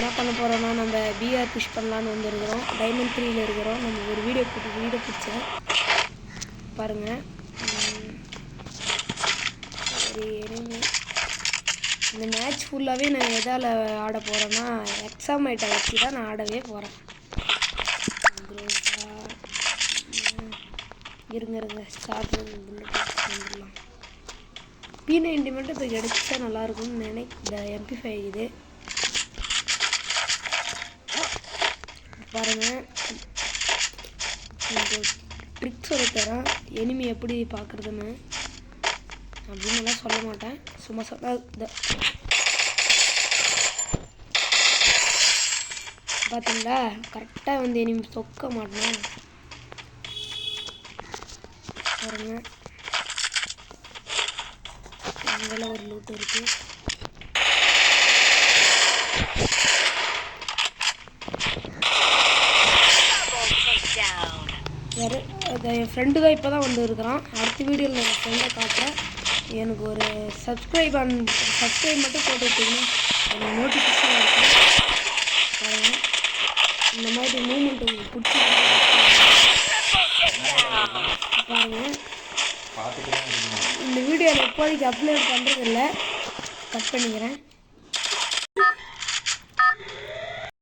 என்ன பண்ண போகிறோன்னா நம்ம பிஆர் புஷ் பண்ணலான்னு வந்துருக்கிறோம். டைமண்ட் 3ல் இருக்கிறோம். நம்ம ஒரு வீடியோ பிடிச்சேன் பாருங்கள். ஒரு எனிமி இந்த மேட்ச் ஃபுல்லாகவே நான் எதால் ஆட போகிறேன்னா எக்ஸாமைட்டை வச்சு தான் நான் ஆடவே போகிறேன். இருங்க ஸ்டார்டிங் புல்லட் வந்துடலாம். P90 மட்டும் இப்போ கிடைச்சா நல்லாயிருக்கும்னு இந்த MP5 இது பாருங்கள். எனக்கு ட்ரிக் சொல்லித்தரேன் எனிமி எப்படி பார்க்குறதுன்னு. அப்படின்னு எல்லாம் சொல்ல மாட்டேன், சும்மா சொல்ல. பார்த்தீங்களா கரெக்டாக வந்து எனிமி சொக்க மாட்டேன் பாருங்க. அங்கெல்லாம் ஒரு லூட் இருக்கு. வேறு என் ஃப்ரெண்டு தான் இப்போ தான் வந்து இருக்கிறான். அடுத்த வீடியோவில் என் ஃப்ரெண்டை காட்டுறேன். எனக்கு ஒரு சப்ஸ்கிரைப் மட்டும் போட்டு வச்சிங்கன்னா எனக்கு நோட்டிஃபிகேஷன் இருக்கும் பாருங்கள். இந்த மாதிரி மூமெண்ட் உங்களுக்கு பிடிச்சி பாருங்கள். இந்த வீடியோ இப்போதைக்கு அப்லோட் பண்ணுறதில்ல, கட் பண்ணிக்கிறேன்.